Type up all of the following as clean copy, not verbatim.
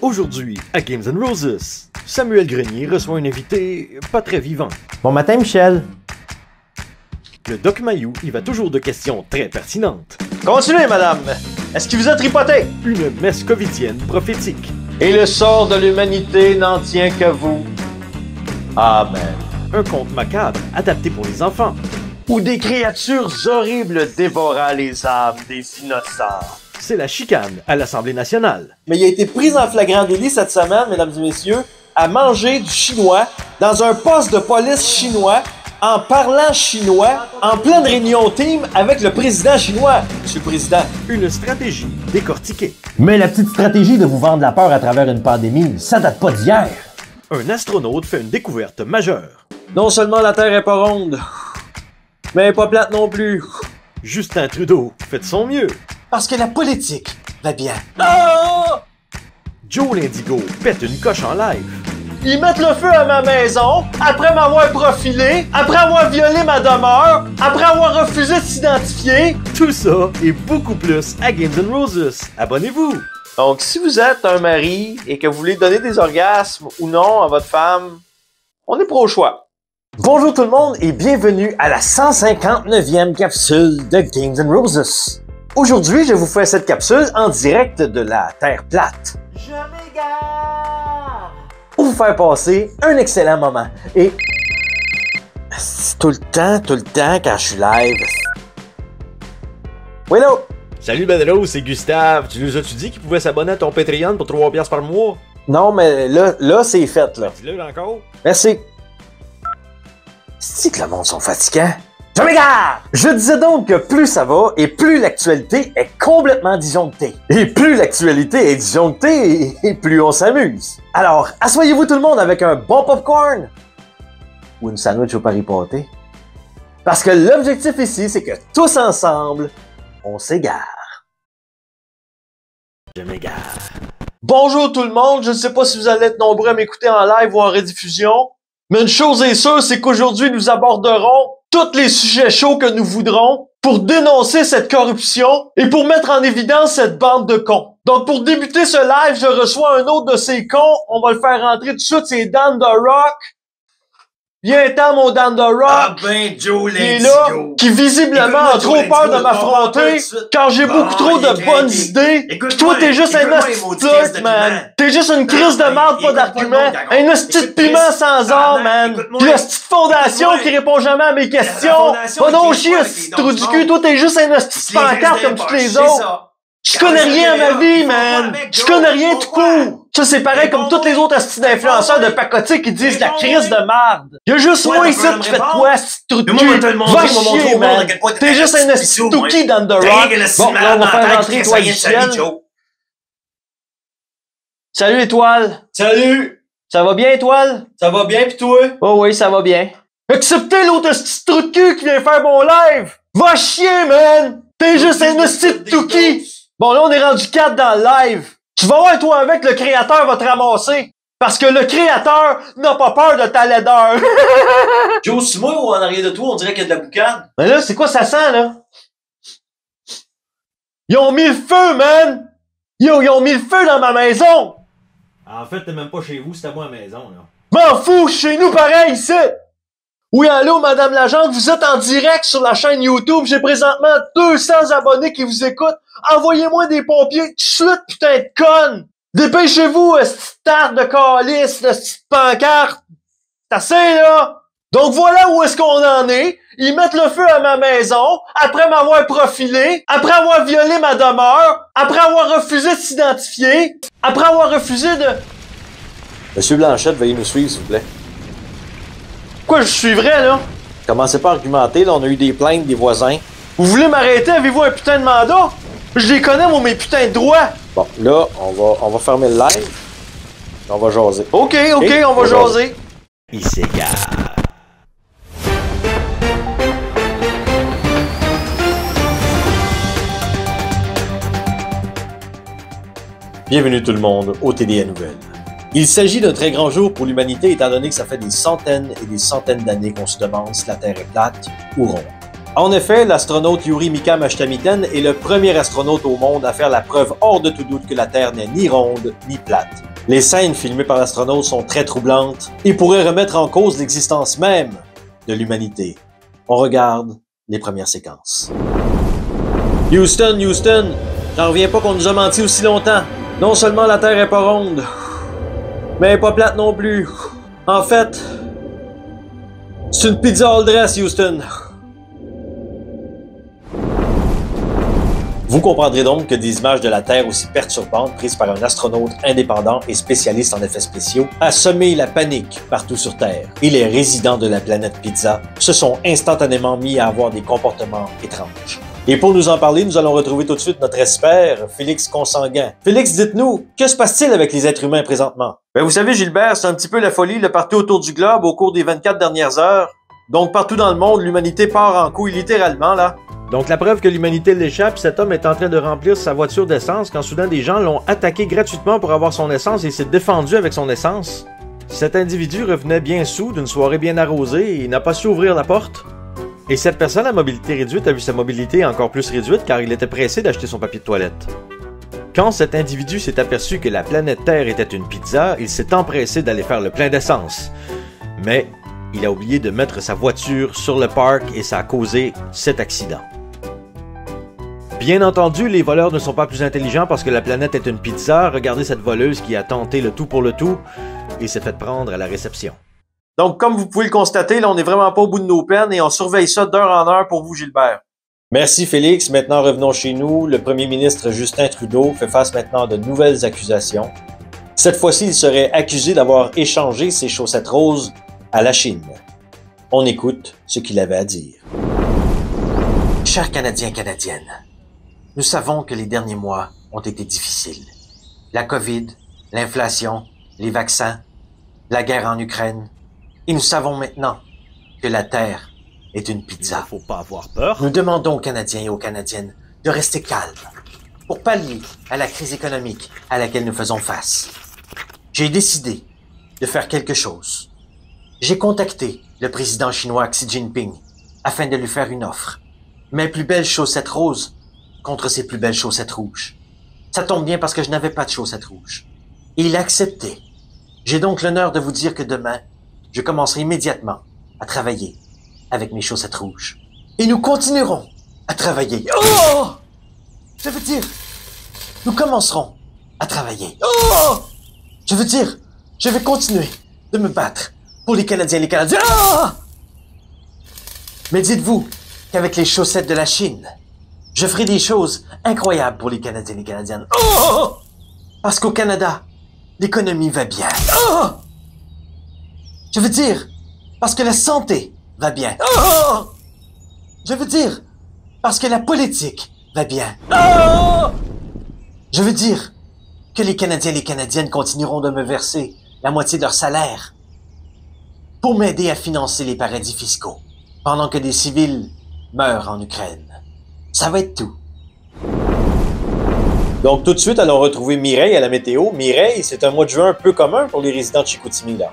Aujourd'hui, à Games & Roses, Samuel Grenier reçoit un invité pas très vivant. Bon matin, Michel. Le Doc Mayou y va toujours de questions très pertinentes. Continuez, madame. Est-ce qu'il vous a tripoté? Une messe covidienne prophétique. Et le sort de l'humanité n'en tient qu'à vous. Amen. Un conte macabre adapté pour les enfants. Où des créatures horribles dévorant les âmes des innocents. C'est la chicane à l'Assemblée nationale. Mais il a été pris en flagrant délit cette semaine, mesdames et messieurs, à manger du chinois dans un poste de police chinois, en parlant chinois, en pleine réunion team avec le président chinois. Monsieur le Président. Une stratégie décortiquée. Mais la petite stratégie de vous vendre la peur à travers une pandémie, ça date pas d'hier. Un astronaute fait une découverte majeure. Non seulement la Terre est pas ronde, mais elle est pas plate non plus. Justin Trudeau fait de son mieux. Parce que la politique va bien. Joe l'Indigo pète une coche en live. Ils mettent le feu à ma maison, après m'avoir profilé, après avoir violé ma demeure, après avoir refusé de s'identifier. Tout ça et beaucoup plus à Games & Roses. Abonnez-vous! Donc, si vous êtes un mari et que vous voulez donner des orgasmes ou non à votre femme, on est pro choix. Bonjour tout le monde et bienvenue à la 159e capsule de Games & Roses. Aujourd'hui, je vous fais cette capsule en direct de la Terre plate. Je m'égare! Pour vous faire passer un excellent moment. Et c'est tout le temps, quand je suis live. Oui, là! Salut Bedro, c'est Gustave. Tu nous as-tu dit qu'il pouvait s'abonner à ton Patreon pour 3$ par mois? Non, mais là, c'est fait, là. Dis-le encore. Merci. C'est que le monde sont fatigants. Je m'égare! Je disais donc que plus ça va et plus l'actualité est complètement disjonctée. Et plus l'actualité est disjonctée et plus on s'amuse. Alors, asseyez-vous tout le monde avec un bon popcorn ou une sandwich au Paris pâté. Parce que l'objectif ici, c'est que tous ensemble, on s'égare. Je m'égare. Bonjour tout le monde, je ne sais pas si vous allez être nombreux à m'écouter en live ou en rediffusion, mais une chose est sûre, c'est qu'aujourd'hui nous aborderons tous les sujets chauds que nous voudrons pour dénoncer cette corruption et pour mettre en évidence cette bande de cons. Donc pour débuter ce live, je reçois un autre de ces cons, on va le faire rentrer tout de suite, c'est Dan The Rock. Viens-t'en, mon Dan The Rock! Ah ben, Joe qui est là, qui visiblement a trop peur de m'affronter, car j'ai beaucoup trop de bonnes idées. Puis toi, t'es juste un hostie man. T'es juste une crise de marde, pas d'argument. Un hostie de piment sans or, man. Puis hostie de fondation qui répond jamais à mes questions. Va donc chier, hostie de trou du cul. Toi, t'es juste un hostie de pancarte comme toutes les autres. Je connais rien à ma vie, man! Je connais rien tout court! Ça, c'est pareil comme tous les autres hosties d'influenceurs de pacotille qui disent la crise de marde. Y'a juste moi ici qui fait de quoi, hostie de trou de cul? Va chier, man! T'es juste un hostie de touki dans The Rock. Bon, là, on va faire rentrer toi, Michel. Salut, Étoile! Salut! Ça va bien, Étoile? Ça va bien pis toi? Oh oui, ça va bien. Excepté l'autre hostie de trou de cul qui vient faire mon live! Va chier, man! T'es juste un hostie de touki! Bon, là, on est rendu 4 dans le live. Tu vas voir, toi, avec, le créateur va te ramasser. Parce que le créateur n'a pas peur de ta laideur. Joe, c'est moi ou en arrière de toi, on dirait qu'il y a de la boucane? Mais là, c'est quoi ça sent, là? Ils ont mis le feu, man! Ils ont mis le feu dans ma maison! En fait, t'es même pas chez vous, c'est à moi à la maison, là. M'en fous, chez nous pareil, ici! Oui, allô, Madame l'agente, vous êtes en direct sur la chaîne YouTube. J'ai présentement 200 abonnés qui vous écoutent. Envoyez-moi des pompiers tout de suite, putain de conne! Dépêchez-vous, cette tarte de calice, cette pancarte! C'est assez, là! Donc voilà où est-ce qu'on en est. Ils mettent le feu à ma maison, après m'avoir profilé, après avoir violé ma demeure, après avoir refusé de s'identifier, après avoir refusé de... Monsieur Blanchette, veuillez nous suivre, s'il vous plaît. Quoi, je suivrais, là? Commencez pas à argumenter, là, on a eu des plaintes des voisins. Vous voulez m'arrêter? Avez-vous un putain de mandat? Je les connais, moi, mes putains de droits! Bon, là, on va fermer le live. On va jaser. Ok, on va jaser. Il s'égare. Bienvenue tout le monde au TDA Nouvelles. Il s'agit d'un très grand jour pour l'humanité étant donné que ça fait des centaines et des centaines d'années qu'on se demande si la Terre est plate ou ronde. En effet, l'astronaute Yuri Mikam Ashtamiten est le premier astronaute au monde à faire la preuve hors de tout doute que la Terre n'est ni ronde ni plate. Les scènes filmées par l'astronaute sont très troublantes et pourraient remettre en cause l'existence même de l'humanité. On regarde les premières séquences. Houston, Houston, j'en reviens pas qu'on nous a menti aussi longtemps. Non seulement la Terre est pas ronde, mais elle est pas plate non plus. En fait, c'est une pizza all dress, Houston. Vous comprendrez donc que des images de la Terre aussi perturbantes prises par un astronaute indépendant et spécialiste en effets spéciaux a semé la panique partout sur Terre. Et les résidents de la planète Pizza se sont instantanément mis à avoir des comportements étranges. Et pour nous en parler, nous allons retrouver tout de suite notre expert, Félix Consanguin. Félix, dites-nous, que se passe-t-il avec les êtres humains présentement? Ben vous savez, Gilbert, c'est un petit peu la folie là, partout autour du globe au cours des 24 dernières heures. Donc partout dans le monde, l'humanité part en couille littéralement, là. Donc la preuve que l'humanité l'échappe, cet homme est en train de remplir sa voiture d'essence quand soudain des gens l'ont attaqué gratuitement pour avoir son essence et s'est défendu avec son essence. Cet individu revenait bien saoul d'une soirée bien arrosée et n'a pas su ouvrir la porte. Et cette personne à mobilité réduite a vu sa mobilité encore plus réduite car il était pressé d'acheter son papier de toilette. Quand cet individu s'est aperçu que la planète Terre était une pizza, il s'est empressé d'aller faire le plein d'essence. Mais il a oublié de mettre sa voiture sur le parc et ça a causé cet accident. Bien entendu, les voleurs ne sont pas plus intelligents parce que la planète est une pizza. Regardez cette voleuse qui a tenté le tout pour le tout et s'est fait prendre à la réception. Donc, comme vous pouvez le constater, là, on n'est vraiment pas au bout de nos peines et on surveille ça d'heure en heure pour vous, Gilbert. Merci Félix. Maintenant, revenons chez nous. Le premier ministre Justin Trudeau fait face maintenant à de nouvelles accusations. Cette fois-ci, il serait accusé d'avoir échangé ses chaussettes roses à la Chine. On écoute ce qu'il avait à dire. Chers Canadiens, Canadiennes, nous savons que les derniers mois ont été difficiles. La COVID, l'inflation, les vaccins, la guerre en Ukraine. Et nous savons maintenant que la Terre est une pizza. Il ne faut pas avoir peur. Nous demandons aux Canadiens et aux Canadiennes de rester calmes pour pallier à la crise économique à laquelle nous faisons face. J'ai décidé de faire quelque chose. J'ai contacté le président chinois Xi Jinping afin de lui faire une offre. Mes plus belles chaussettes roses contre ses plus belles chaussettes rouges. Ça tombe bien parce que je n'avais pas de chaussettes rouges. Et il a accepté. J'ai donc l'honneur de vous dire que demain, je commencerai immédiatement à travailler avec mes chaussettes rouges. Et nous continuerons à travailler. Oh! Je veux dire, nous commencerons à travailler. Oh! Je veux dire, je vais continuer de me battre pour les Canadiens et les Canadiennes. Oh! Mais dites-vous qu'avec les chaussettes de la Chine, je ferai des choses incroyables pour les Canadiens et les Canadiennes. Oh! Parce qu'au Canada, l'économie va bien. Oh! Je veux dire, parce que la santé va bien. Oh! Je veux dire, parce que la politique va bien. Oh! Je veux dire que les Canadiens et les Canadiennes continueront de me verser la moitié de leur salaire pour m'aider à financer les paradis fiscaux pendant que des civils meurent en Ukraine. Ça va être tout. Donc tout de suite, allons retrouver Mireille à la météo. Mireille, c'est un mois de juin un peu commun pour les résidents de Chicoutimi, là.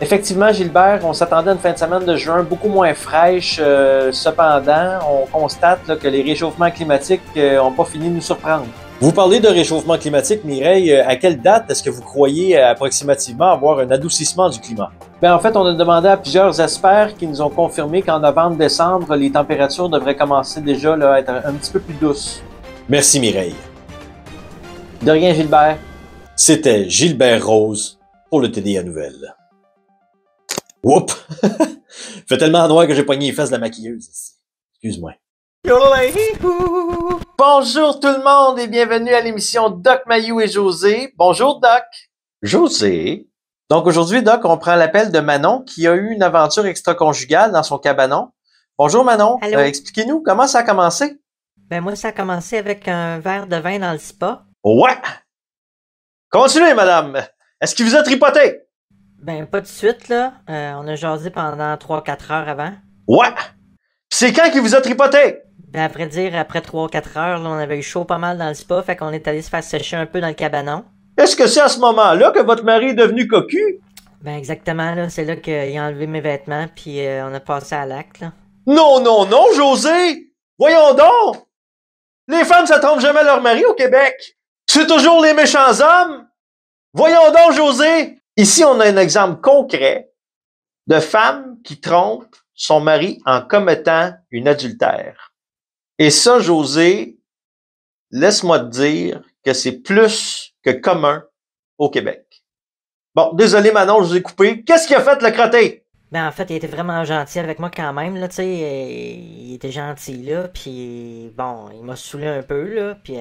Effectivement, Gilbert, on s'attendait à une fin de semaine de juin beaucoup moins fraîche. Cependant, on constate là, que les réchauffements climatiques n'ont pas fini de nous surprendre. Vous parlez de réchauffement climatique, Mireille. À quelle date est-ce que vous croyez approximativement avoir un adoucissement du climat? Ben, en fait, on a demandé à plusieurs experts qui nous ont confirmé qu'en novembre-décembre, les températures devraient commencer déjà là, à être un petit peu plus douces. Merci, Mireille. De rien, Gilbert. C'était Gilbert Rose pour le TDA Nouvelles. Whoop! Fait tellement noir que j'ai pogné les fesses de la maquilleuse. Excuse-moi. Bonjour tout le monde et bienvenue à l'émission Doc Mayou et José. Bonjour Doc. José? Donc aujourd'hui, Doc, on prend l'appel de Manon qui a eu une aventure extra-conjugale dans son cabanon. Bonjour Manon. Allô? Expliquez-nous comment ça a commencé. Ben moi, ça a commencé avec un verre de vin dans le spa. Ouais! Continuez, madame. Est-ce qu'il vous a tripoté? Ben pas de suite, là. On a jasé pendant 3-4 heures avant. Ouais! Pis c'est quand qu'il vous a tripoté? Ben à vrai dire, après 3-4 heures, là, on avait eu chaud pas mal dans le spa, fait qu'on est allé se faire sécher un peu dans le cabanon. Est-ce que c'est à ce moment-là que votre mari est devenu cocu? Ben exactement, là. C'est là qu'il a enlevé mes vêtements, puis on a passé à l'acte, là. Non, non, non, José! Voyons donc! Les femmes, ça trompe jamais leur mari au Québec! C'est toujours les méchants hommes! Voyons donc, José! Ici, on a un exemple concret de femme qui trompe son mari en commettant une adultère. Et ça, José, laisse-moi te dire que c'est plus que commun au Québec. Bon, désolé Manon, je vous ai coupé. Qu'est-ce qu'il a fait le crotté? Ben, en fait, il était vraiment gentil avec moi quand même, là, tu sais. Il était gentil, là, puis bon, il m'a saoulé un peu, là, puis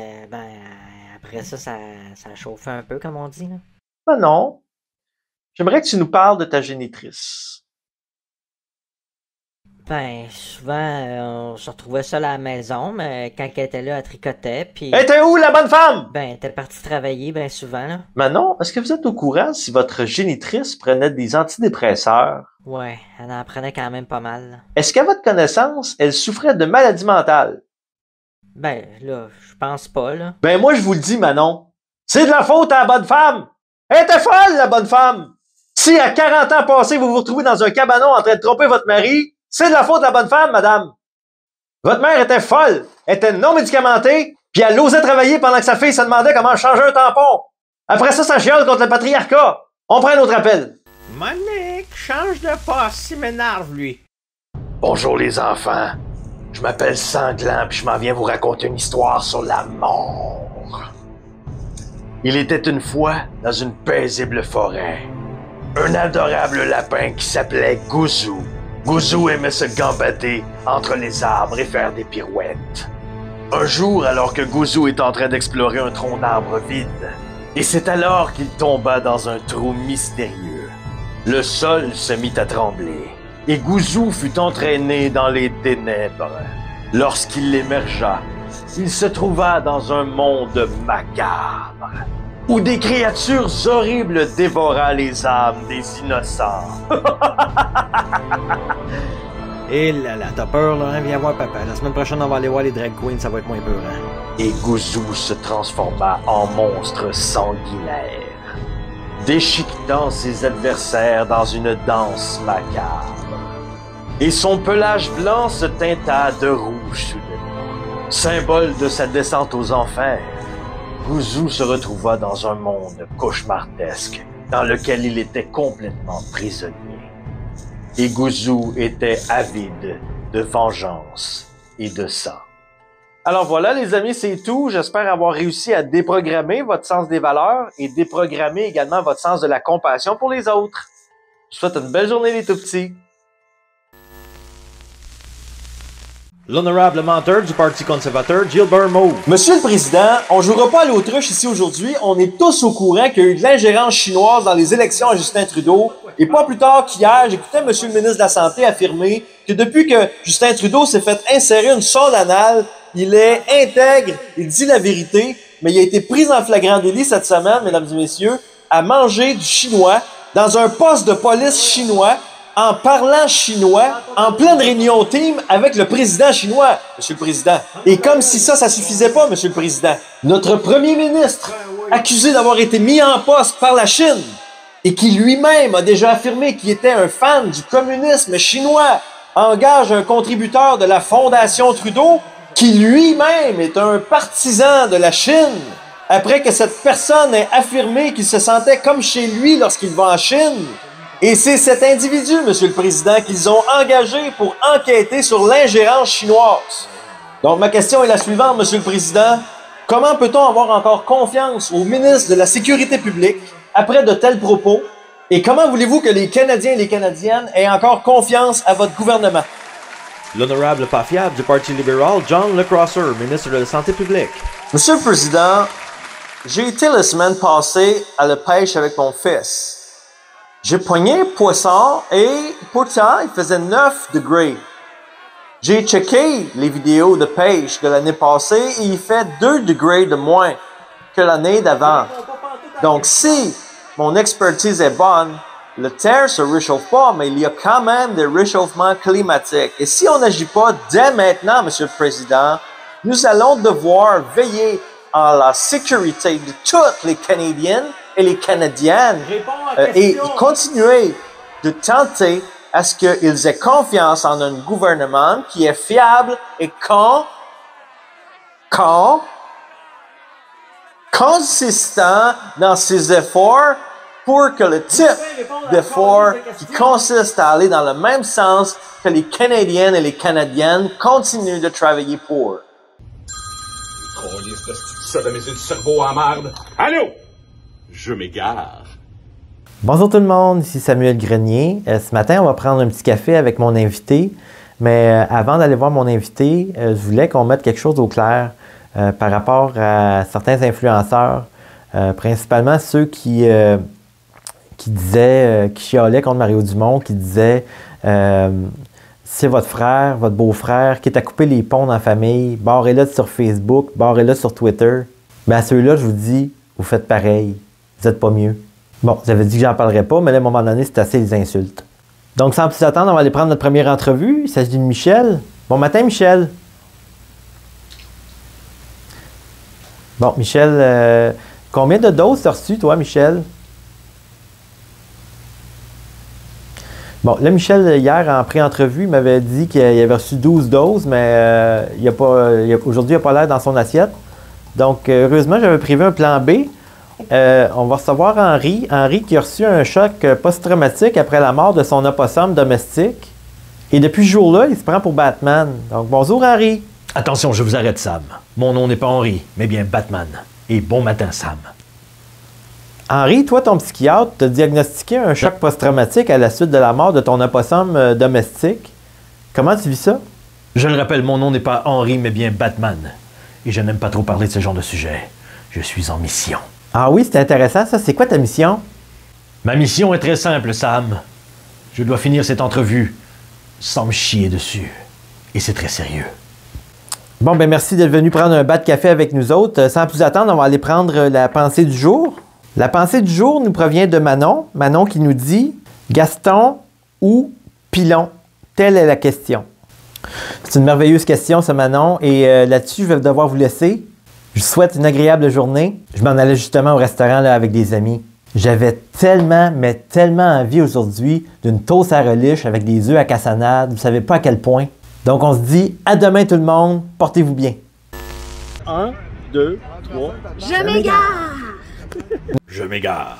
après ça a chauffé un peu, comme on dit, là. Ben non. J'aimerais que tu nous parles de ta génitrice. Ben, souvent, on se retrouvait seul à la maison, mais quand elle était là, elle tricotait, puis... Elle était où, la bonne femme? Ben, elle était partie travailler, ben souvent, là. Manon, est-ce que vous êtes au courant si votre génitrice prenait des antidépresseurs? Ouais, elle en prenait quand même pas mal, là. Est-ce qu'à votre connaissance, elle souffrait de maladie mentale? Ben, là, je pense pas, là. Ben moi, je vous le dis, Manon, c'est de la faute à la bonne femme! Elle était folle, la bonne femme! Si à 40 ans passés, vous vous retrouvez dans un cabanon en train de tromper votre mari, c'est de la faute de la bonne femme, madame! Votre mère était folle, elle était non médicamentée, puis elle osait travailler pendant que sa fille se demandait comment changer un tampon. Après ça chiale contre le patriarcat. On prend un autre appel. Monique, change de poste, il m'énerve, lui. Bonjour les enfants, je m'appelle Sanglant puis je m'en viens vous raconter une histoire sur la mort. Il était une fois dans une paisible forêt, un adorable lapin qui s'appelait Gouzou. Gouzou aimait se gambader entre les arbres et faire des pirouettes. Un jour, alors que Gouzou est en train d'explorer un tronc d'arbre vide, et c'est alors qu'il tomba dans un trou mystérieux. Le sol se mit à trembler, et Gouzou fut entraîné dans les ténèbres. Lorsqu'il émergea, il se trouva dans un monde macabre, où des créatures horribles dévoraient les âmes des innocents. Et là là, t'as peur, là, hein? Viens voir papa. La semaine prochaine, on va aller voir les drag queens, ça va être moins peur, hein? Et Gouzou se transforma en monstre sanguinaire, déchiquetant ses adversaires dans une danse macabre. Et son pelage blanc se teinta de rouge soudainement, symbole de sa descente aux enfers. Gouzou se retrouva dans un monde cauchemardesque dans lequel il était complètement prisonnier. Et Gouzou était avide de vengeance et de sang. Alors voilà, les amis, c'est tout. J'espère avoir réussi à déprogrammer votre sens des valeurs et déprogrammer également votre sens de la compassion pour les autres. Je vous souhaite une belle journée, les tout-petits. L'honorable menteur du Parti conservateur, Gilbert Moe. Monsieur le Président, on jouera pas à l'autruche ici aujourd'hui. On est tous au courant qu'il y a eu de l'ingérence chinoise dans les élections à Justin Trudeau. Et pas plus tard qu'hier, j'écoutais Monsieur le ministre de la Santé affirmer que depuis que Justin Trudeau s'est fait insérer une sonde anale, il est intègre, il dit la vérité, mais il a été pris en flagrant délit cette semaine, mesdames et messieurs, à manger du chinois dans un poste de police chinois, en parlant chinois, en pleine réunion team avec le président chinois, Monsieur le Président. Et comme si ça suffisait pas, Monsieur le Président, notre premier ministre, accusé d'avoir été mis en poste par la Chine, et qui lui-même a déjà affirmé qu'il était un fan du communisme chinois, engage un contributeur de la Fondation Trudeau, qui lui-même est un partisan de la Chine, après que cette personne ait affirmé qu'il se sentait comme chez lui lorsqu'il va en Chine. Et c'est cet individu, Monsieur le Président, qu'ils ont engagé pour enquêter sur l'ingérence chinoise. Donc, ma question est la suivante, Monsieur le Président. Comment peut-on avoir encore confiance au ministre de la Sécurité publique après de tels propos? Et comment voulez-vous que les Canadiens et les Canadiennes aient encore confiance à votre gouvernement? L'honorable pas fiable du Parti libéral, John LeCrosser, ministre de la Santé publique. Monsieur le Président, j'ai été la semaine passée à la pêche avec mon fils. J'ai poigné un poisson et pourtant il faisait 9 degrés. J'ai checké les vidéos de pêche de l'année passée et il fait 2 degrés de moins que l'année d'avant. Donc si mon expertise est bonne, la Terre se réchauffe pas, mais il y a quand même des réchauffements climatiques. Et si on n'agit pas dès maintenant, Monsieur le Président, nous allons devoir veiller à la sécurité de toutes les Canadiennes et les Canadiennes et continuer de tenter à ce qu'ils aient confiance en un gouvernement qui est fiable et quand consistant dans ses efforts pour que le type d'effort qui consiste à aller dans le même sens que les Canadiennes et les Canadiennes continuent de travailler pour. Ça donne du cerveau à merde. Allô? Je m'égare. Bonjour tout le monde, ici Samuel Grenier. Ce matin, on va prendre un petit café avec mon invité. Mais avant d'aller voir mon invité, je voulais qu'on mette quelque chose au clair par rapport à certains influenceurs, principalement ceux qui disaient, qui chialaient contre Mario Dumont, qui disaient c'est votre frère, votre beau-frère, qui est à couper les ponts dans la famille, barrez-le sur Facebook, barrez-le sur Twitter. Mais à ceux-là, je vous dis, vous faites pareil. Vous n'êtes pas mieux. Bon, j'avais dit que j'en parlerais pas, mais là, à un moment donné, c'est assez les insultes. Donc, sans plus attendre, on va aller prendre notre première entrevue. Il s'agit de Michel. Bon matin, Michel. Bon, Michel, combien de doses as-tu reçu, toi, Michel? Bon, là, Michel, hier, en pré-entrevue, il m'avait dit qu'il avait reçu 12 doses, mais aujourd'hui, il n'a pas l'air dans son assiette. Donc, heureusement, j'avais prévu un plan B. On va recevoir Henri. Henri qui a reçu un choc post-traumatique après la mort de son opossum domestique. Et depuis ce jour-là, il se prend pour Batman. Donc, bonjour, Henri. Attention, je vous arrête, Sam. Mon nom n'est pas Henri, mais bien Batman. Et bon matin, Sam. Henri, toi, ton psychiatre t'a diagnostiqué un choc post-traumatique à la suite de la mort de ton opossum domestique. Comment tu vis ça? Je le rappelle, mon nom n'est pas Henri, mais bien Batman. Et je n'aime pas trop parler de ce genre de sujet. Je suis en mission. Ah oui, c'est intéressant, ça. C'est quoi ta mission? Ma mission est très simple, Sam. Je dois finir cette entrevue sans me chier dessus. Et c'est très sérieux. Bon, ben merci d'être venu prendre un bas de café avec nous autres. Sans plus attendre, on va aller prendre la pensée du jour. La pensée du jour nous provient de Manon. Manon qui nous dit « Gaston ou Pilon? Telle est la question. » C'est une merveilleuse question, ça, Manon. Et là-dessus, je vais devoir vous laisser. Je vous souhaite une agréable journée. Je m'en allais justement au restaurant là, avec des amis. J'avais tellement, mais tellement envie aujourd'hui d'une toast à relish avec des œufs à cassonade. Vous ne savez pas à quel point. Donc, on se dit à demain tout le monde. Portez-vous bien. 1, 2, 3. Je m'égare! Je m'égare.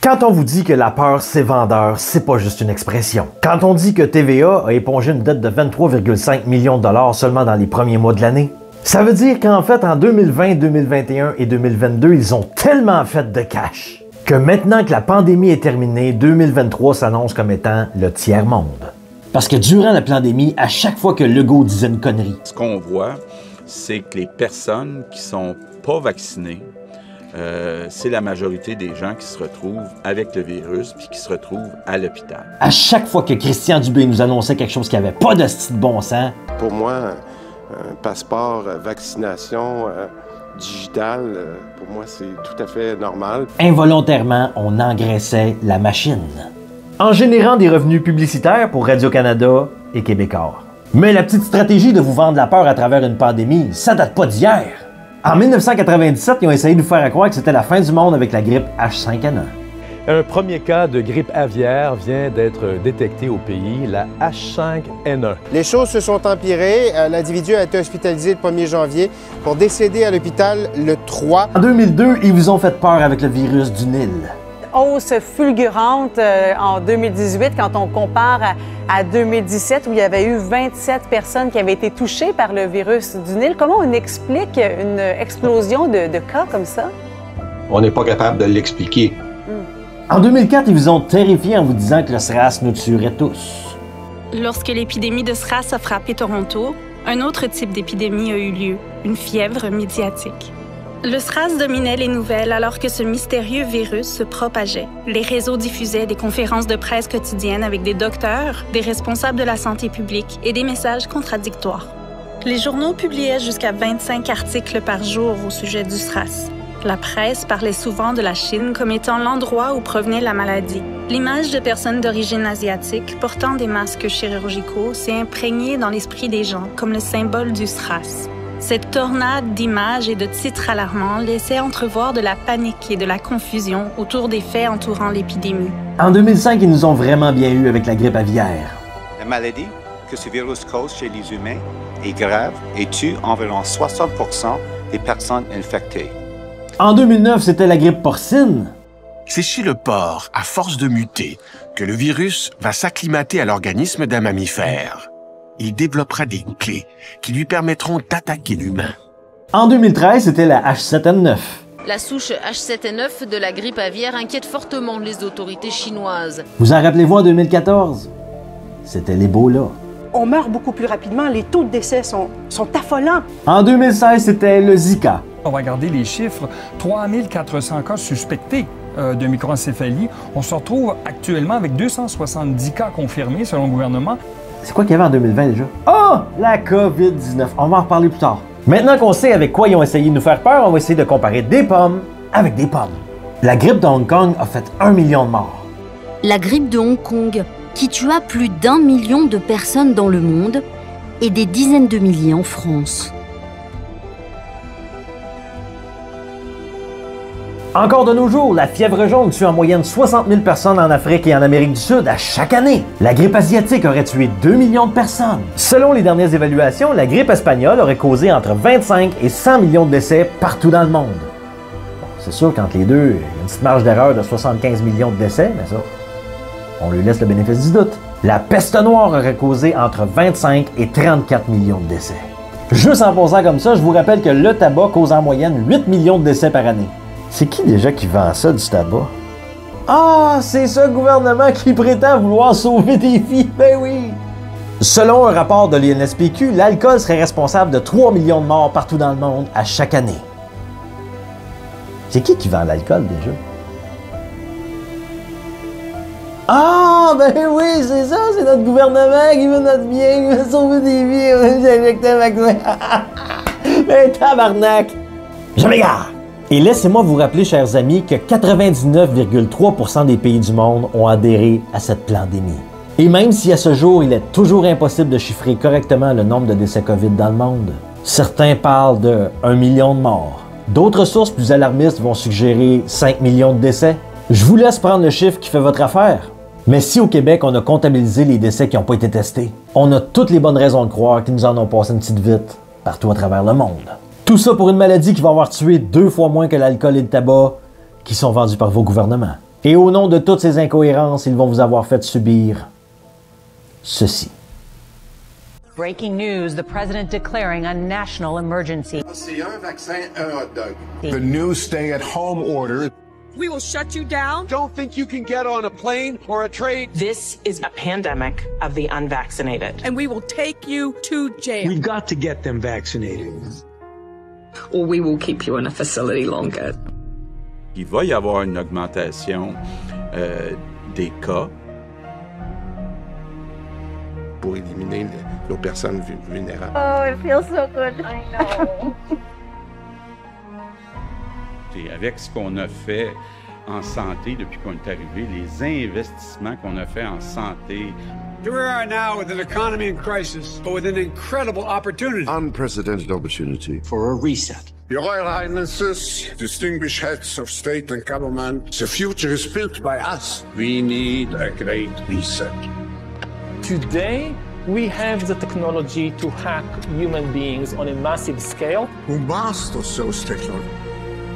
Quand on vous dit que la peur, c'est vendeur, c'est pas juste une expression. Quand on dit que TVA a épongé une dette de 23,5 millions de dollars seulement dans les premiers mois de l'année, ça veut dire qu'en fait, en 2020, 2021 et 2022, ils ont tellement fait de cash que maintenant que la pandémie est terminée, 2023 s'annonce comme étant le tiers-monde. Parce que durant la pandémie, à chaque fois que Legault disait une connerie, ce qu'on voit, c'est que les personnes qui sont pas vaccinées, c'est la majorité des gens qui se retrouvent avec le virus puis qui se retrouvent à l'hôpital. À chaque fois que Christian Dubé nous annonçait quelque chose qui n'avait pas de style de bon sens, pour moi, un passeport vaccination digital, pour moi, c'est tout à fait normal. Involontairement, on engraissait la machine. En générant des revenus publicitaires pour Radio-Canada et Québécois. Mais la petite stratégie de vous vendre la peur à travers une pandémie, ça date pas d'hier. En 1997, ils ont essayé de nous faire croire que c'était la fin du monde avec la grippe H5N1. Un premier cas de grippe aviaire vient d'être détecté au pays, la H5N1. Les choses se sont empirées. L'individu a été hospitalisé le 1er janvier pour décéder à l'hôpital le 3. En 2002, ils vous ont fait peur avec le virus du Nil. Hausse fulgurante en 2018 quand on compare à 2017 où il y avait eu 27 personnes qui avaient été touchées par le virus du Nil. Comment on explique une explosion de cas comme ça? On n'est pas capable de l'expliquer. En 2004, ils vous ont terrifié en vous disant que le SRAS nous tuerait tous. Lorsque l'épidémie de SRAS a frappé Toronto, un autre type d'épidémie a eu lieu, une fièvre médiatique. Le SRAS dominait les nouvelles alors que ce mystérieux virus se propageait. Les réseaux diffusaient des conférences de presse quotidiennes avec des docteurs, des responsables de la santé publique et des messages contradictoires. Les journaux publiaient jusqu'à 25 articles par jour au sujet du SRAS. La presse parlait souvent de la Chine comme étant l'endroit où provenait la maladie. L'image de personnes d'origine asiatique portant des masques chirurgicaux s'est imprégnée dans l'esprit des gens comme le symbole du SRAS. Cette tornade d'images et de titres alarmants laissait entrevoir de la panique et de la confusion autour des faits entourant l'épidémie. En 2005, ils nous ont vraiment bien eu avec la grippe aviaire. La maladie que ce virus cause chez les humains est grave et tue environ 60% des personnes infectées. En 2009, c'était la grippe porcine. C'est chez le porc, à force de muter, que le virus va s'acclimater à l'organisme d'un mammifère. Il développera des clés qui lui permettront d'attaquer l'humain. En 2013, c'était la H7N9. La souche H7N9 de la grippe aviaire inquiète fortement les autorités chinoises. Vous en rappelez-vous en 2014? C'était l'Ebola. On meurt beaucoup plus rapidement, les taux de décès sont affolants. En 2016, c'était le Zika. On va regarder les chiffres, 3400 cas suspectés de microencéphalie. On se retrouve actuellement avec 270 cas confirmés selon le gouvernement. C'est quoi qu'il y avait en 2020 déjà? Oh! La COVID-19. On va en reparler plus tard. Maintenant qu'on sait avec quoi ils ont essayé de nous faire peur, on va essayer de comparer des pommes avec des pommes. La grippe de Hong Kong a fait 1 million de morts. La grippe de Hong Kong, qui tua plus d'1 million de personnes dans le monde et des dizaines de milliers en France. Encore de nos jours, la fièvre jaune tue en moyenne 60 000 personnes en Afrique et en Amérique du Sud à chaque année. La grippe asiatique aurait tué 2 millions de personnes. Selon les dernières évaluations, la grippe espagnole aurait causé entre 25 et 100 millions de décès partout dans le monde. Bon, c'est sûr qu'entre les deux, il y a une petite marge d'erreur de 75 millions de décès, mais ça, on lui laisse le bénéfice du doute. La peste noire aurait causé entre 25 et 34 millions de décès. Juste en posant comme ça, je vous rappelle que le tabac cause en moyenne 8 millions de décès par année. C'est qui déjà qui vend ça, du tabac? Ah, c'est ce gouvernement qui prétend vouloir sauver des vies, ben oui! Selon un rapport de l'INSPQ, l'alcool serait responsable de 3 millions de morts partout dans le monde à chaque année. C'est qui vend l'alcool déjà? Ah, ben oui, c'est ça, c'est notre gouvernement qui veut notre bien, qui veut sauver des vies, j'ai injecté un vaccin. Ben tabarnak! Je m'égare! Et laissez-moi vous rappeler, chers amis, que 99,3% des pays du monde ont adhéré à cette pandémie. Et même si à ce jour, il est toujours impossible de chiffrer correctement le nombre de décès COVID dans le monde, certains parlent de 1 million de morts. D'autres sources plus alarmistes vont suggérer 5 millions de décès. Je vous laisse prendre le chiffre qui fait votre affaire. Mais si au Québec, on a comptabilisé les décès qui n'ont pas été testés, on a toutes les bonnes raisons de croire qu'ils nous en ont passé une petite vite partout à travers le monde. Tout ça pour une maladie qui va avoir tué 2 fois moins que l'alcool et le tabac qui sont vendus par vos gouvernements. Et au nom de toutes ces incohérences, ils vont vous avoir fait subir ceci. Breaking news, the president declaring a national emergency. C'est un vaccin, un hot dog. The new stay-at-home order. We will shut you down. Don't think you can get on a plane or a train. This is a pandemic of the unvaccinated. And we will take you to jail. We've got to get them vaccinated. Or we will keep you in a facility longer. Il va y avoir une augmentation des cas. Pour éliminer nos personnes vulnérables. Oh, it feels so good. I know. Et avec ce qu'on a fait en santé depuis qu'on est arrivé, les investissements qu'on a fait en santé. Here we are now with an economy in crisis, but with an incredible opportunity. Unprecedented opportunity For a reset. Your Royal Highnesses, distinguished heads of state and government, the future is built by us. We need a great reset. Today, we have the technology to hack human beings on a massive scale. Who masters those technologies?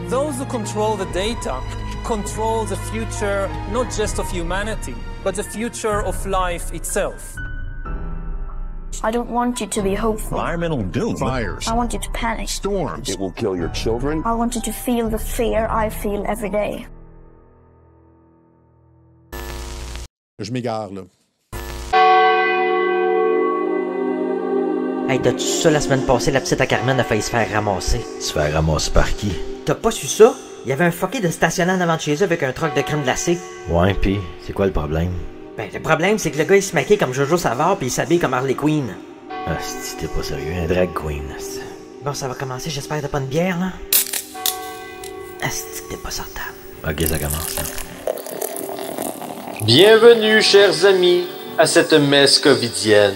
Those who control the data control the future not just of humanity, but the future of life itself. I don't want you to be hopeful. Environmental doom. Fires. I want you to panic. Storms. It will kill your children. I want you to feel the fear I feel every day. Je m'égare, là. Hey, t'as-tu ça la semaine passée, la petite à Carmen a failli se faire ramasser? Se faire ramasser par qui? T'as pas su ça? Il y avait un fucké de stationner en avant de chez eux avec un truck de crème glacée. Ouais, pis c'est quoi le problème? Ben, le problème, c'est que le gars, il se maquille comme Jojo Savard puis il s'habille comme Harley Quinn. Ah, si t'es pas sérieux, un drag queen. Bon, ça va commencer, j'espère que t'as pas une bière, là. Asti que t'es pas sortable. Ok, ça commence, là. Bienvenue, chers amis, à cette messe covidienne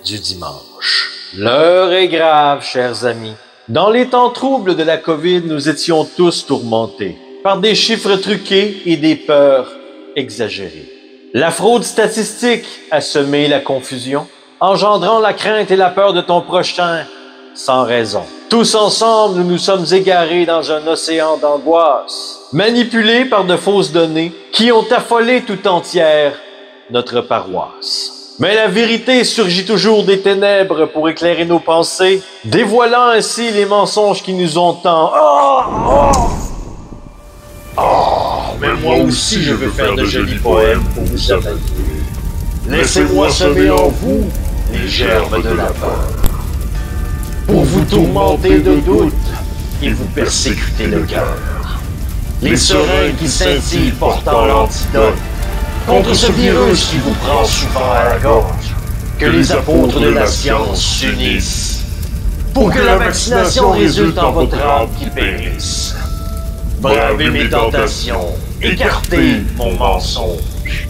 du dimanche. L'heure est grave, chers amis. Dans les temps troubles de la COVID, nous étions tous tourmentés par des chiffres truqués et des peurs exagérées. La fraude statistique a semé la confusion, engendrant la crainte et la peur de ton prochain sans raison. Tous ensemble, nous nous sommes égarés dans un océan d'angoisse, manipulés par de fausses données qui ont affolé tout entière notre paroisse. Mais la vérité surgit toujours des ténèbres pour éclairer nos pensées, dévoilant ainsi les mensonges qui nous ont tant... mais moi aussi je veux faire de jolis poèmes pour vous avaler. Laissez-moi semer en vous les germes de la peur. Pour vous tourmenter de doute et vous persécuter le cœur. Les seringues qui scintillent portant l'antidote contre ce virus qui vous prend souvent à la gorge. Que les apôtres de la science s'unissent pour que la vaccination résulte en votre âme qui périsse. Bravez mes tentations, écartez mon mensonge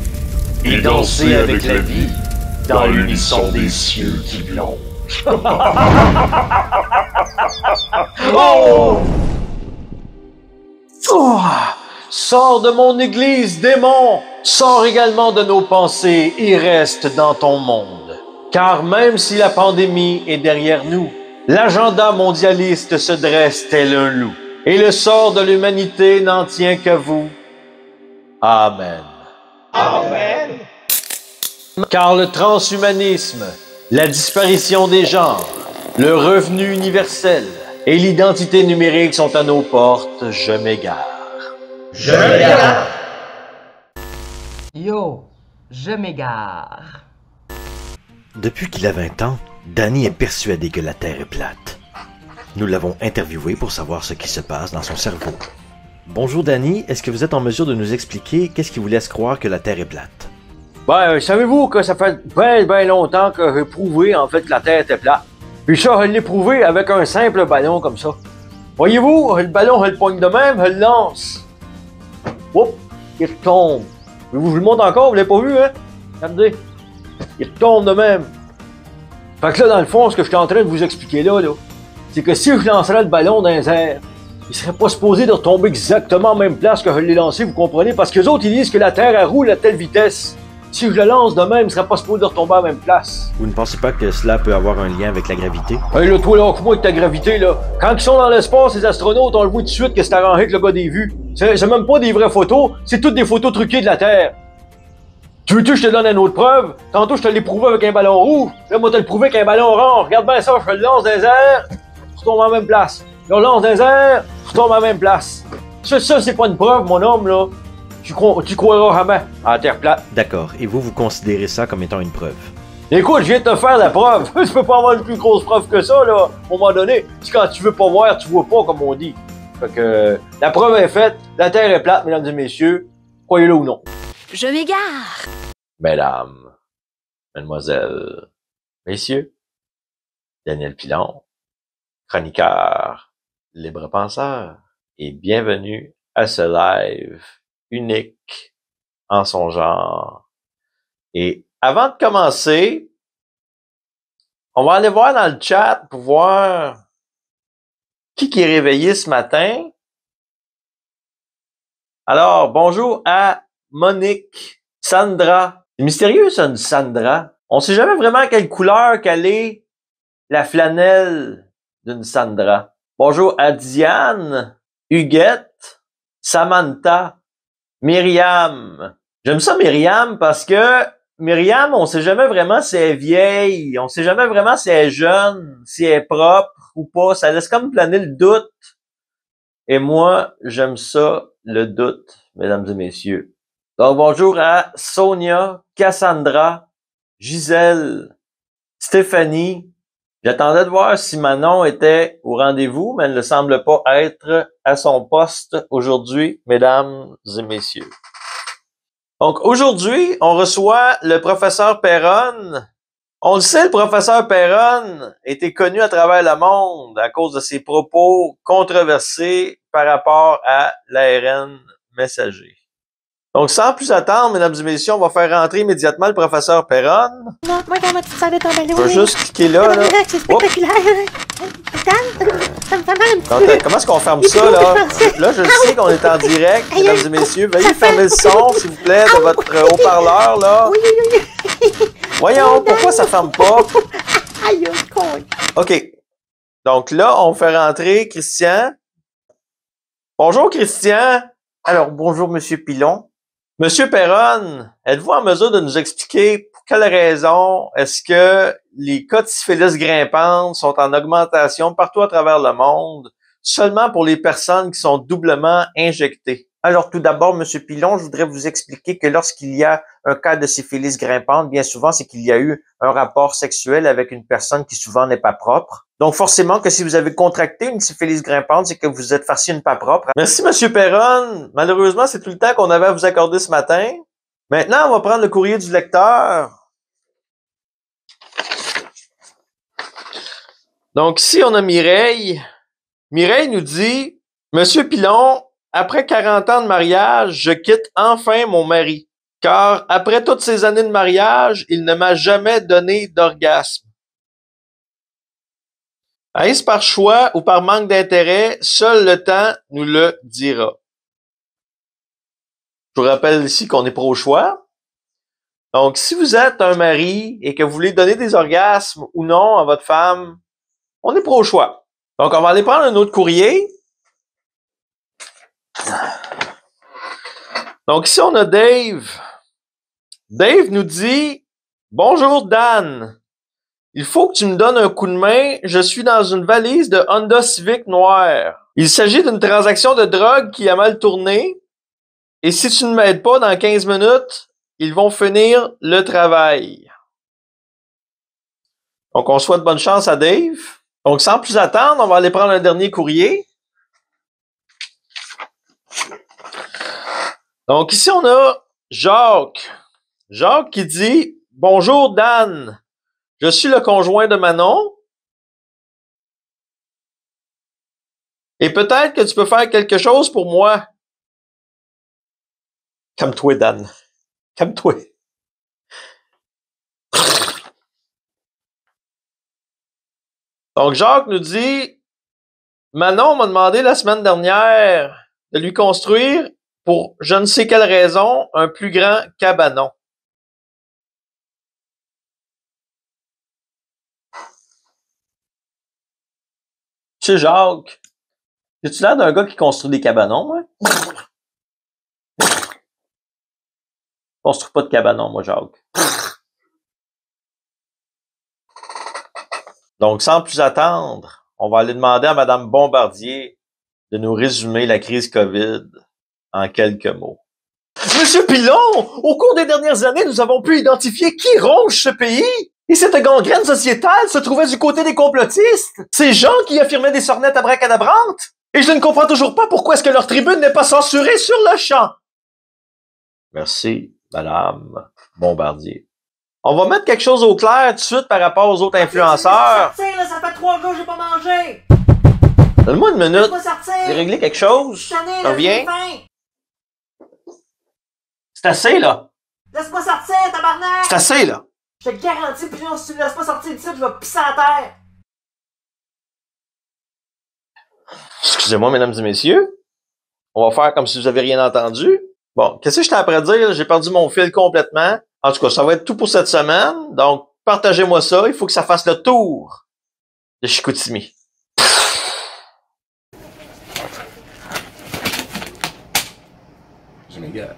et dansez avec la vie dans l'unisson des cieux qui plongent. Oh! Oh! Sors de mon église, démon! Sors également de nos pensées et reste dans ton monde. Car même si la pandémie est derrière nous, l'agenda mondialiste se dresse tel un loup. Et le sort de l'humanité n'en tient qu'à vous. Amen. Amen. Car le transhumanisme, la disparition des genres, le revenu universel et l'identité numérique sont à nos portes, je m'égare. Je m'égare. Yo, je m'égare. Depuis qu'il a 20 ans, Danny est persuadé que la Terre est plate. Nous l'avons interviewé pour savoir ce qui se passe dans son cerveau. Bonjour Danny, est-ce que vous êtes en mesure de nous expliquer qu'est-ce qui vous laisse croire que la Terre est plate? Savez-vous que ça fait bien longtemps que j'ai prouvé en fait que la Terre était plate. Puis ça, je l'ai prouvé avec un simple ballon comme ça. Voyez-vous, le ballon, je le pogne de même, je le lance. Oups, il retombe. Je vous le montre encore, vous l'avez pas vu, hein? Regardez, il retombe de même. Fait que là, dans le fond, ce que je suis en train de vous expliquer là, c'est que si je lancerais le ballon dans les airs, il serait pas supposé de retomber exactement à la même place que je l'ai lancé, vous comprenez? Parce que les autres, ils disent que la Terre, elle roule à telle vitesse. Si je le lance de même, il serait pas supposé de retomber à la même place. Vous ne pensez pas que cela peut avoir un lien avec la gravité? Hey là, toi, lâche-moi avec ta gravité, là. Quand ils sont dans l'espace, les astronautes, on le voit tout de suite que c'est arrangé avec le gars des vues. C'est même pas des vraies photos, c'est toutes des photos truquées de la Terre. Tu veux-tu que je te donne une autre preuve? Tantôt, je te l'ai prouvé avec un ballon rouge. Là, moi, te le prouvé avec un ballon rond. Regarde bien ça, je le lance dans les airs, je retombe à la même place. Je le lance dans les airs, je retombe à la même place. Ça, c'est pas une preuve, mon homme, là. Tu croiras jamais à la Terre plate. D'accord. Et vous considérez ça comme étant une preuve? Écoute, je viens de te faire la preuve. Tu peux pas avoir une plus grosse preuve que ça, là. À un moment donné, c'est quand tu veux pas voir, tu vois pas, comme on dit. Fait que la preuve est faite. La Terre est plate, mesdames et messieurs. Croyez-le ou non. Je m'égare. Mesdames, mesdemoiselles, messieurs, Daniel Pilon, chroniqueur, libre penseur, et bienvenue à ce live unique en son genre. Et avant de commencer, on va aller voir dans le chat pour voir qui est réveillé ce matin. Alors, bonjour à Monique, Sandra. C'est mystérieux, ça, une Sandra. On sait jamais vraiment quelle couleur qu'elle est, la flanelle d'une Sandra. Bonjour à Diane, Huguette, Samantha, Myriam. J'aime ça, Myriam, parce que Myriam, on sait jamais vraiment si elle est vieille, on sait jamais vraiment si elle est jeune, si elle est propre ou pas. Ça laisse comme planer le doute. Et moi, j'aime ça, le doute, mesdames et messieurs. Donc, bonjour à Sonia, Cassandra, Gisèle, Stéphanie. J'attendais de voir si Manon était au rendez-vous, mais elle ne semble pas être à son poste aujourd'hui, mesdames et messieurs. Donc, aujourd'hui, on reçoit le professeur Perron. On le sait, le professeur Perron était connu à travers le monde à cause de ses propos controversés par rapport à l'ARN messager. Donc, sans plus attendre, mesdames et messieurs, on va faire rentrer immédiatement le professeur Perron. Non, moi, comment tu savais ton ballon? Je vais juste cliquer là. C'est spectaculaire. Ça me fait mal un petit peu. Comment est-ce qu'on ferme ça, là? Là, je sais qu'on est en direct, mesdames et messieurs. Veuillez fermer le son, s'il vous plaît, de votre haut-parleur, là. Oui. Voyons, pourquoi ça ferme pas? Aïe, con. OK. Donc là, on fait rentrer Christian. Bonjour, Christian. Alors, bonjour, Monsieur Pilon. Monsieur Perron, êtes-vous en mesure de nous expliquer pour quelle raison est-ce que les cas de syphilis grimpante sont en augmentation partout à travers le monde, seulement pour les personnes qui sont doublement injectées? Alors, tout d'abord, Monsieur Pilon, je voudrais vous expliquer que lorsqu'il y a un cas de syphilis grimpante, bien souvent, c'est qu'il y a eu un rapport sexuel avec une personne qui souvent n'est pas propre. Donc, forcément que si vous avez contracté une syphilis grimpante, c'est que vous êtes farci une pas propre. Merci, Monsieur Perron. Malheureusement, c'est tout le temps qu'on avait à vous accorder ce matin. Maintenant, on va prendre le courrier du lecteur. Donc, ici, on a Mireille. Mireille nous dit, Monsieur Pilon, après 40 ans de mariage, je quitte enfin mon mari. Car après toutes ces années de mariage, il ne m'a jamais donné d'orgasme. Est-ce par choix ou par manque d'intérêt? Seul le temps nous le dira. Je vous rappelle ici qu'on est pro-choix. Donc, si vous êtes un mari et que vous voulez donner des orgasmes ou non à votre femme, on est pro-choix. Donc, on va aller prendre un autre courrier. Donc, ici, on a Dave. Dave nous dit « Bonjour, Dan. Il faut que tu me donnes un coup de main. Je suis dans une valise de Honda Civic noire. Il s'agit d'une transaction de drogue qui a mal tourné. Et si tu ne m'aides pas dans 15 minutes, ils vont finir le travail. » Donc, on souhaite bonne chance à Dave. Donc, sans plus attendre, on va aller prendre un dernier courrier. Donc, ici, on a Jacques. Jacques qui dit « Bonjour, Dan. Je suis le conjoint de Manon. Et peut-être que tu peux faire quelque chose pour moi. » Calme-toi, Dan. Calme-toi. Donc, Jacques nous dit « Manon m'a demandé la semaine dernière de lui construire, pour je ne sais quelle raison, un plus grand cabanon. » Monsieur Jacques, as-tu l'air d'un gars qui construit des cabanons, moi? Je construis pas de cabanon, moi, Jacques. Donc, sans plus attendre, on va aller demander à Madame Bombardier de nous résumer la crise COVID en quelques mots. Monsieur Pilon, au cours des dernières années, nous avons pu identifier qui ronge ce pays. Et cette gangrène sociétale se trouvait du côté des complotistes. Ces gens qui affirmaient des sornettes abracadabrantes. Et je ne comprends toujours pas pourquoi est-ce que leur tribune n'est pas censurée sur le champ. Merci, Madame Bombardier. On va mettre quelque chose au clair tout de suite par rapport aux autres influenceurs. Sortir, là, ça fait 3 jours que j'ai pas mangé. Donne-moi une minute. Laisse-moi sortir. J'ai réglé quelque chose. Je reviens. C'est assez, là. Laisse-moi sortir, tabarnak. C'est assez, là. Je te garantis, puis si tu me laisses pas sortir d'ici, je vais pisser à terre. Excusez-moi, mesdames et messieurs. On va faire comme si vous avez rien entendu. Bon, qu'est-ce que j'étais après dire? J'ai perdu mon fil complètement. En tout cas, ça va être tout pour cette semaine. Donc, partagez-moi ça. Il faut que ça fasse le tour de Chicoutimi. Je m'égare.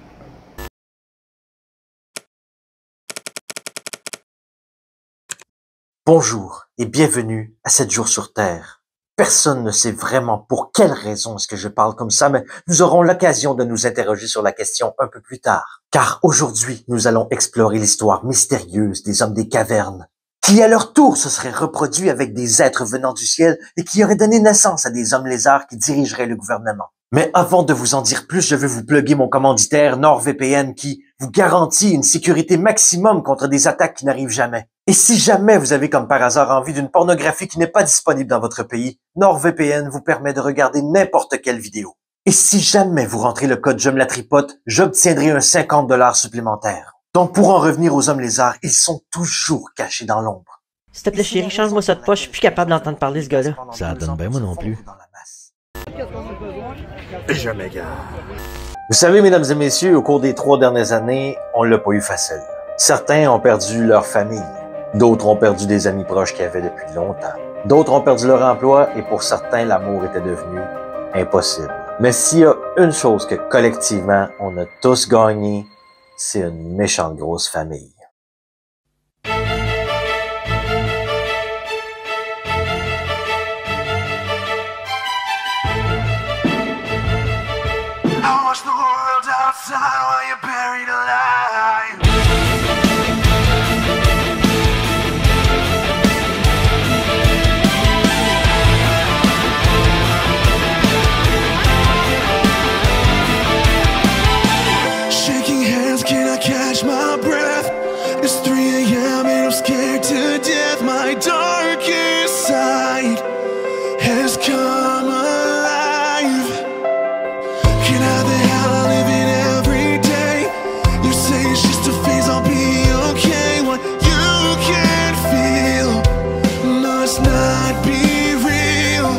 Bonjour et bienvenue à 7 jours sur Terre. Personne ne sait vraiment pour quelle raison est-ce que je parle comme ça, mais nous aurons l'occasion de nous interroger sur la question un peu plus tard. Car aujourd'hui, nous allons explorer l'histoire mystérieuse des hommes des cavernes, qui à leur tour se seraient reproduits avec des êtres venant du ciel et qui auraient donné naissance à des hommes lézards qui dirigeraient le gouvernement. Mais avant de vous en dire plus, je vais vous plugger mon commanditaire NordVPN qui vous garantit une sécurité maximum contre des attaques qui n'arrivent jamais. Et si jamais vous avez comme par hasard envie d'une pornographie qui n'est pas disponible dans votre pays, NordVPN vous permet de regarder n'importe quelle vidéo. Et si jamais vous rentrez le code « Je me la tripote », j'obtiendrai un 50$ supplémentaire. Donc pour en revenir aux hommes lézards, ils sont toujours cachés dans l'ombre. S'il te plaît, chérie, change-moi ça de poche. Je suis plus capable d'entendre parler ce gars-là. Ça donne bien, moi non plus. Je m'égare. Vous savez, mesdames et messieurs, au cours des 3 dernières années, on l'a pas eu facile. Certains ont perdu leur famille. D'autres ont perdu des amis proches qu'ils avaient depuis longtemps. D'autres ont perdu leur emploi et pour certains, l'amour était devenu impossible. Mais s'il y a une chose que collectivement, on a tous gagné, c'est une méchante grosse famille. I watch the world outside while you're buried alive. Shaking hands, can I catch my breath? It's 3 a.m. and I'm scared to death. My darkest side has come alive. Can I the hell I live in every day? You say it's just a phase, I'll be okay. What you can't feel must not be real.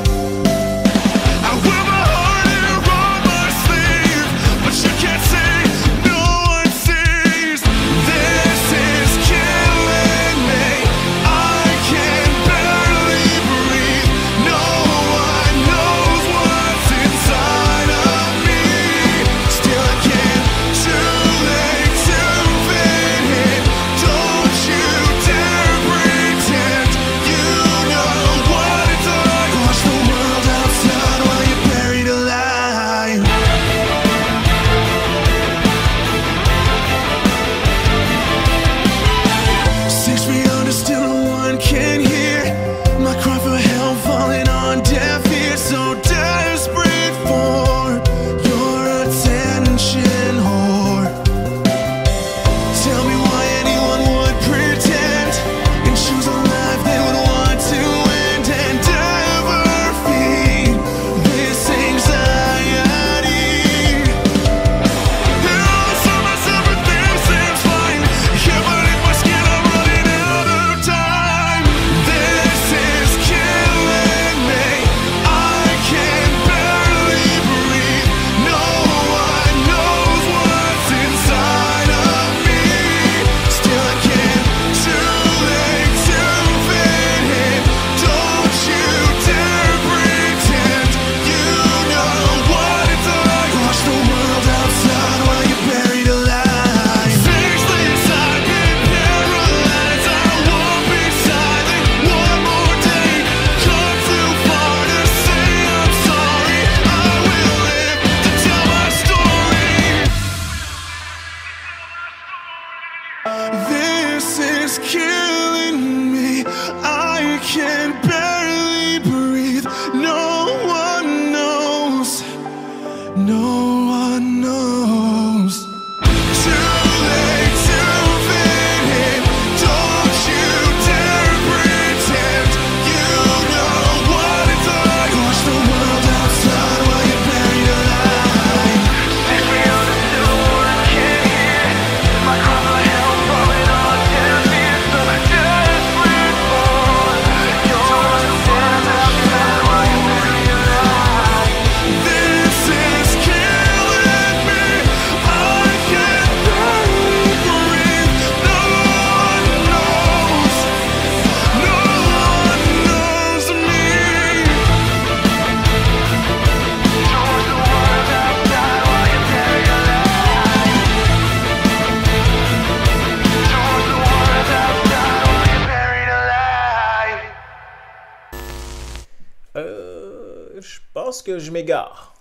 I wear my heart and on my sleeve, but you can't say no one sees. This is killing me. I can barely breathe. No one knows what's inside of me. Still I can't. Too late to fit in. Don't you dare pretend you know what it's like. Watch the world outside while you're buried alive. 6 feet under, still no one can hear my cry for help falling on deaf ears. So desperate for your attention, whore. Tell me why anyone would pretend and choose a life they would want to end and ever feed this anxiety. And also myself, everything seems fine. Yeah, but in my skin I'm running out of time. This is killing me. I can barely breathe. No one knows what's inside of me. Still I can't. Too late to fit in. Don't you dare pretend you know what it's like. Watch the world outside while you're buried alive. Faceless, I've been paralyzed. I won't be silent one more day. Come too far to say I'm sorry. I will live to tell my story. This is killing me. I can barely breathe. No one knows. No one knows. Too late to fit in. Don't you dare pretend you know what it's like. Watch the world outside while you're buried alive. Take me out of no one can hear my cry for help falling on deaf ears. So desperate for your attention while you're buried alive. This is killing me. I can barely breathe. No one knows. No one knows me. Join the world outside while you're buried alive. Join the world outside while you're buried alive. Je pense que je m'égare.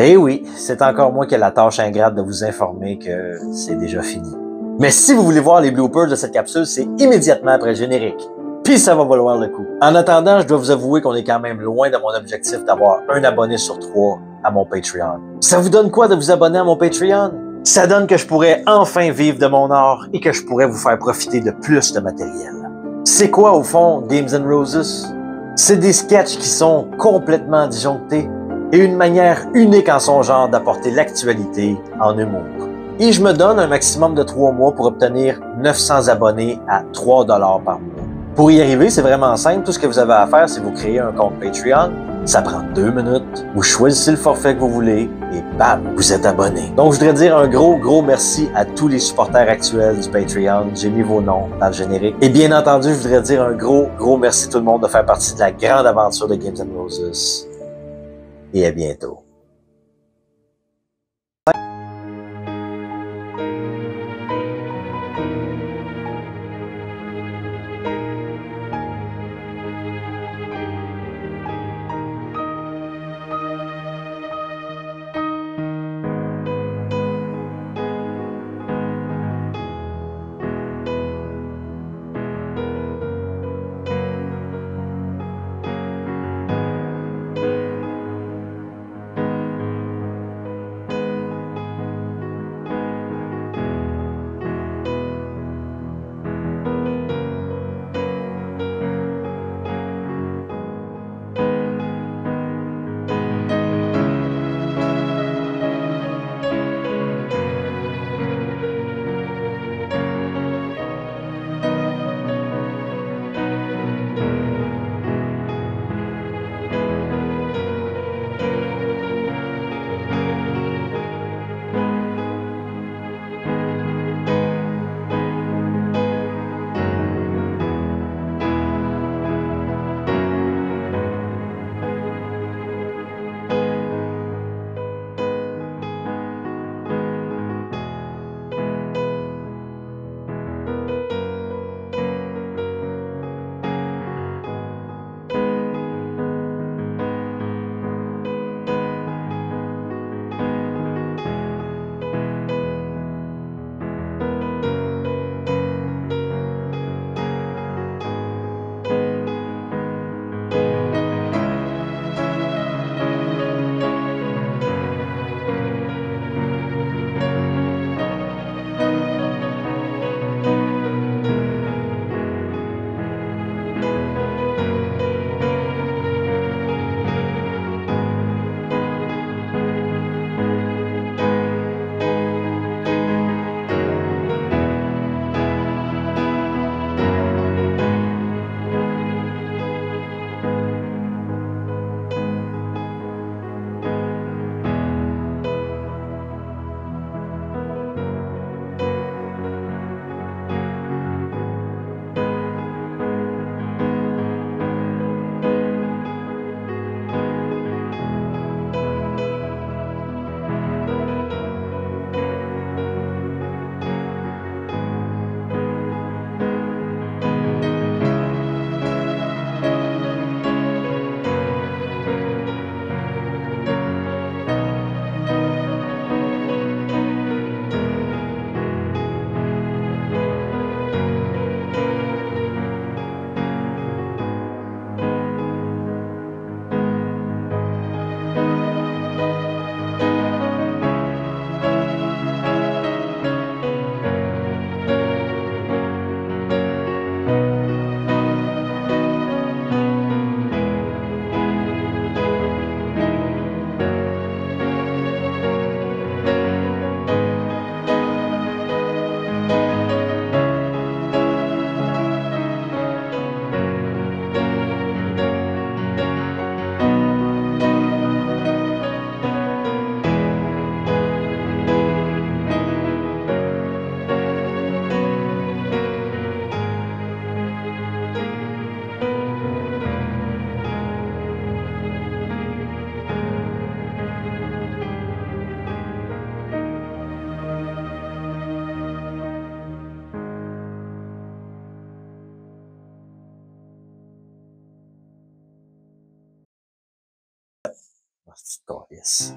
Eh oui, c'est encore moi qui ai la tâche ingrate de vous informer que c'est déjà fini. Mais si vous voulez voir les bloopers de cette capsule, c'est immédiatement après le générique. Puis ça va valoir le coup. En attendant, je dois vous avouer qu'on est quand même loin de mon objectif d'avoir un abonné sur 3 à mon Patreon. Ça vous donne quoi de vous abonner à mon Patreon? Ça donne que je pourrais enfin vivre de mon art et que je pourrais vous faire profiter de plus de matériel. C'est quoi au fond Games and Roses? C'est des sketchs qui sont complètement disjonctés et une manière unique en son genre d'apporter l'actualité en humour. Et je me donne un maximum de 3 mois pour obtenir 900 abonnés à 3$ par mois. Pour y arriver, c'est vraiment simple. Tout ce que vous avez à faire, c'est vous créer un compte Patreon. Ça prend 2 minutes. Vous choisissez le forfait que vous voulez et bam, vous êtes abonné. Donc, je voudrais dire un gros merci à tous les supporters actuels du Patreon. J'ai mis vos noms dans le générique. Et bien entendu, je voudrais dire un gros merci à tout le monde de faire partie de la grande aventure de Games & Roses. Et à bientôt.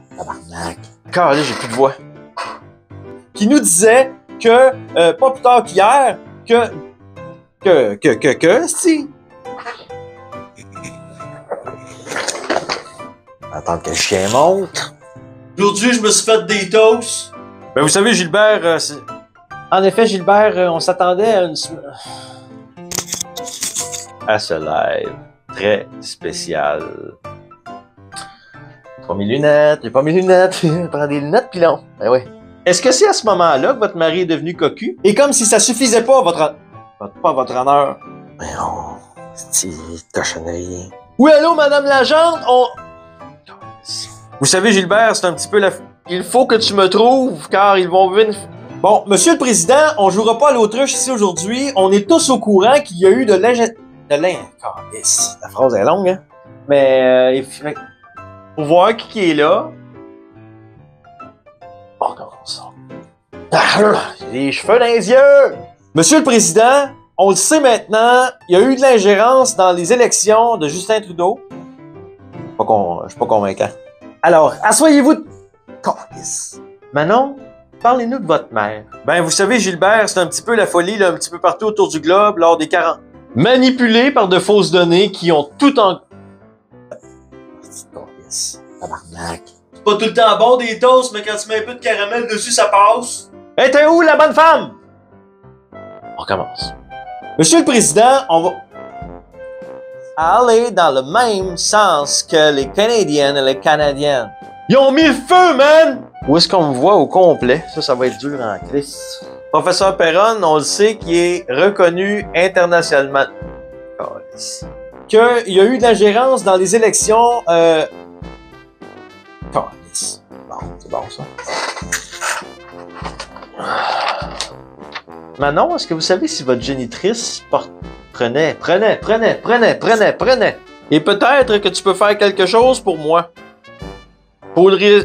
Tabarnak. Carré, j'ai plus de voix. Qui nous disait que, pas plus tard qu'hier, si. Attendre que le chien monte. Aujourd'hui, je me suis fait des toasts. Ben, vous savez, Gilbert, En effet, Gilbert, on s'attendait à une... à ce live très spécial. Pas mes lunettes, j'ai pas mes lunettes. Prends des lunettes pis non. Ben oui. Est-ce que c'est à ce moment-là que votre mari est devenu cocu? Et comme si ça suffisait pas, votre honneur. Ben non. C'est cochonnerie. Oui, allô, Madame l'agente, Vous savez, Gilbert, c'est un petit peu la... Il faut que tu me trouves, car ils vont venir... Bon, Monsieur le Président, on jouera pas à l'autruche ici aujourd'hui. On est tous au courant qu'il y a eu de l'ingé... Calisse, la phrase est longue, hein? Mais, pour voir qui est là... Oh, comment ça? J'ai des cheveux dans les yeux! Monsieur le Président, on le sait maintenant, il y a eu de l'ingérence dans les élections de Justin Trudeau. Je suis pas convaincant. Alors, asseyez-vous... Calisse. Manon, parlez-nous de votre mère. Ben, vous savez, Gilbert, c'est un petit peu la folie, là, un petit peu partout autour du globe, lors des 40... Manipulés par de fausses données qui ont tout en... Tabarnak. C'est pas tout le temps bon des toasts, mais quand tu mets un peu de caramel dessus, ça passe. Hey, t'es où, la bonne femme? On recommence. Monsieur le Président, on va aller dans le même sens que les Canadiennes et les Canadiennes. Ils ont mis le feu, man! Où est-ce qu'on me voit au complet? Ça va être dur en crise. Professeur Perron, on le sait, qui est reconnu internationalement. Qu'il y a eu de l'ingérence dans les élections. Bon, c'est bon ça. Manon, est-ce que vous savez si votre génitrice prenait. Et peut-être que tu peux faire quelque chose pour moi. Pour le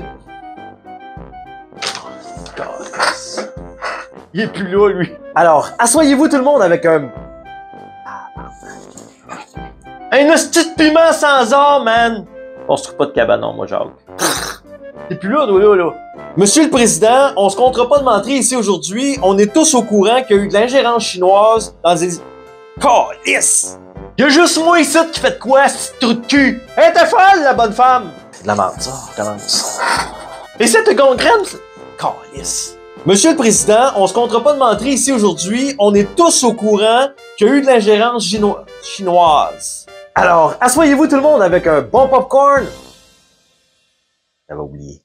Il est plus là, lui. Alors, asseyez-vous tout le monde avec un hostie de piment sans or, man! On se trouve pas de cabanon, moi, Jacques. T'es plus là, toi, là. Monsieur le Président, on se comptera pas de mentir ici aujourd'hui. On est tous au courant qu'il y a eu de l'ingérence chinoise dans des... Calisse! Y'a juste moi ici qui fait de quoi, ce trou de cul? Elle était folle, la bonne femme! C'est de la merde, ça. Commence. Et cette gangrène... Calisse! Monsieur le Président, on se comptera pas de mentir ici aujourd'hui. On est tous au courant qu'il y a eu de l'ingérence chinoise. Alors, asseyez-vous tout le monde avec un bon popcorn. J'avais oublié.